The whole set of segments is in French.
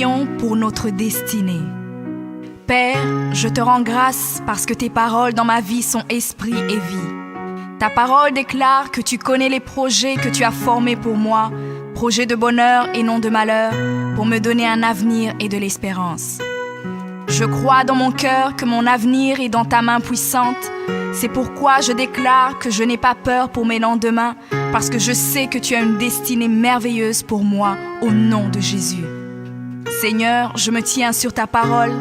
prions pour notre destinée. Père, je te rends grâce parce que tes paroles dans ma vie sont esprit et vie. Ta parole déclare que tu connais les projets que tu as formés pour moi, projets de bonheur et non de malheur, pour me donner un avenir et de l'espérance. Je crois dans mon cœur que mon avenir est dans ta main puissante. C'est pourquoi je déclare que je n'ai pas peur pour mes lendemains, parce que je sais que tu as une destinée merveilleuse pour moi, au nom de Jésus. Seigneur, je me tiens sur ta parole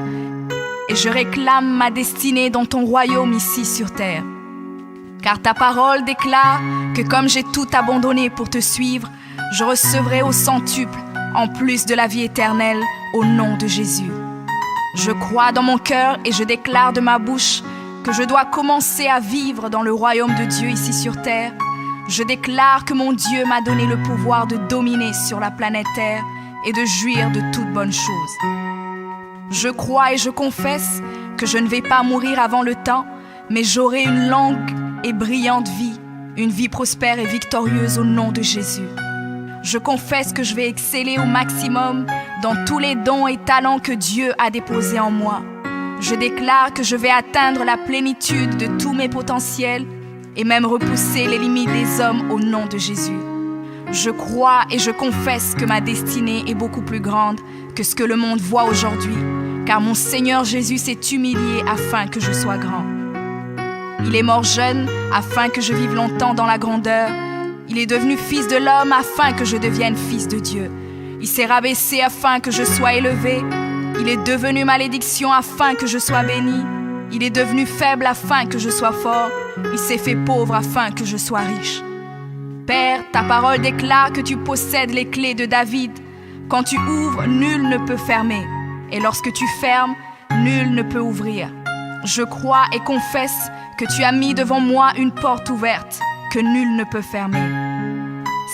et je réclame ma destinée dans ton royaume ici sur terre. Car ta parole déclare que comme j'ai tout abandonné pour te suivre, je recevrai au centuple, en plus de la vie éternelle, au nom de Jésus. Je crois dans mon cœur et je déclare de ma bouche que je dois commencer à vivre dans le royaume de Dieu ici sur terre. Je déclare que mon Dieu m'a donné le pouvoir de dominer sur la planète Terre et de jouir de toutes bonnes choses. Je crois et je confesse que je ne vais pas mourir avant le temps, mais j'aurai une longue et brillante vie, une vie prospère et victorieuse au nom de Jésus. Je confesse que je vais exceller au maximum dans tous les dons et talents que Dieu a déposés en moi. Je déclare que je vais atteindre la plénitude de tous mes potentiels et même repousser les limites des hommes au nom de Jésus. Je crois et je confesse que ma destinée est beaucoup plus grande que ce que le monde voit aujourd'hui, car mon Seigneur Jésus s'est humilié afin que je sois grand. Il est mort jeune afin que je vive longtemps dans la grandeur. Il est devenu fils de l'homme afin que je devienne fils de Dieu. Il s'est rabaissé afin que je sois élevé. Il est devenu malédiction afin que je sois béni. Il est devenu faible afin que je sois fort. Il s'est fait pauvre afin que je sois riche. Père, ta parole déclare que tu possèdes les clés de David. Quand tu ouvres, nul ne peut fermer. Et lorsque tu fermes, nul ne peut ouvrir. Je crois et confesse que tu as mis devant moi une porte ouverte que nul ne peut fermer.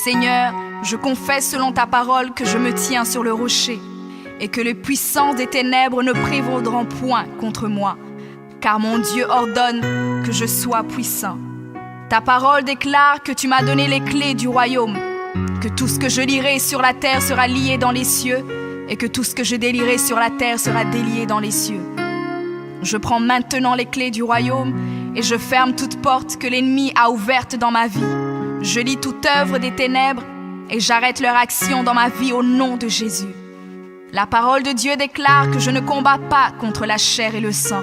Seigneur, je confesse selon ta parole que je me tiens sur le rocher et que les puissances des ténèbres ne prévaudront point contre moi, car mon Dieu ordonne que je sois puissant. Ta parole déclare que tu m'as donné les clés du royaume, que tout ce que je lierai sur la terre sera lié dans les cieux et que tout ce que je délierai sur la terre sera délié dans les cieux. Je prends maintenant les clés du royaume et je ferme toute porte que l'ennemi a ouverte dans ma vie. Je lis toute œuvre des ténèbres et j'arrête leur action dans ma vie au nom de Jésus. La parole de Dieu déclare que je ne combats pas contre la chair et le sang,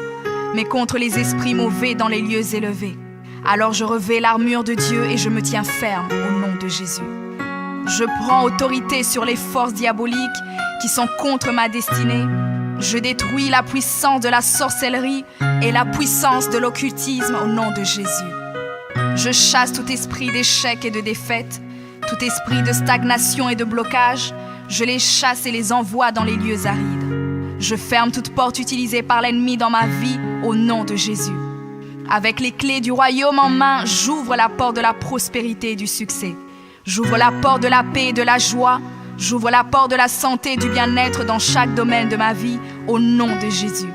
mais contre les esprits mauvais dans les lieux élevés. Alors je revêts l'armure de Dieu et je me tiens ferme au nom de Jésus. Je prends autorité sur les forces diaboliques qui sont contre ma destinée. Je détruis la puissance de la sorcellerie et la puissance de l'occultisme au nom de Jésus. Je chasse tout esprit d'échec et de défaite, tout esprit de stagnation et de blocage. Je les chasse et les envoie dans les lieux arides. Je ferme toute porte utilisée par l'ennemi dans ma vie au nom de Jésus. Avec les clés du royaume en main, j'ouvre la porte de la prospérité et du succès. J'ouvre la porte de la paix et de la joie. J'ouvre la porte de la santé et du bien-être dans chaque domaine de ma vie, au nom de Jésus.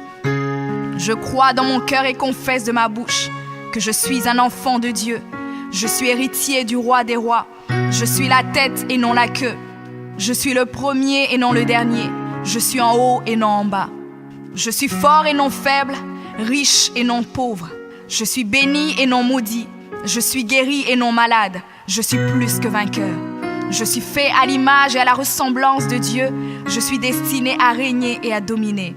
Je crois dans mon cœur et confesse de ma bouche que je suis un enfant de Dieu. Je suis héritier du roi des rois. Je suis la tête et non la queue. Je suis le premier et non le dernier. Je suis en haut et non en bas. Je suis fort et non faible, riche et non pauvre. Je suis béni et non maudit. Je suis guéri et non malade. Je suis plus que vainqueur. Je suis fait à l'image et à la ressemblance de Dieu. Je suis destiné à régner et à dominer.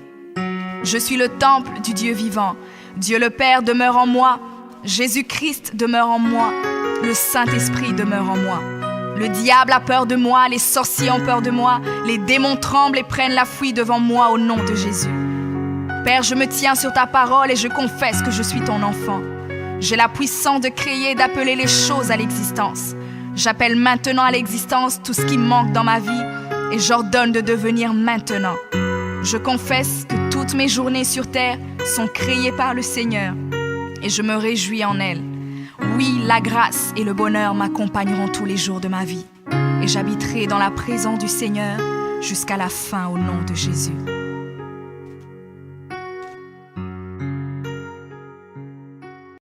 Je suis le temple du Dieu vivant. Dieu le Père demeure en moi. Jésus-Christ demeure en moi. Le Saint-Esprit demeure en moi. Le diable a peur de moi, les sorciers ont peur de moi, les démons tremblent et prennent la fuite devant moi au nom de Jésus. Père, je me tiens sur ta parole et je confesse que je suis ton enfant. J'ai la puissance de créer et d'appeler les choses à l'existence. J'appelle maintenant à l'existence tout ce qui manque dans ma vie et j'ordonne de devenir maintenant. Je confesse que toutes mes journées sur terre sont créées par le Seigneur et je me réjouis en elles. Oui, la grâce et le bonheur m'accompagneront tous les jours de ma vie et j'habiterai dans la présence du Seigneur jusqu'à la fin au nom de Jésus.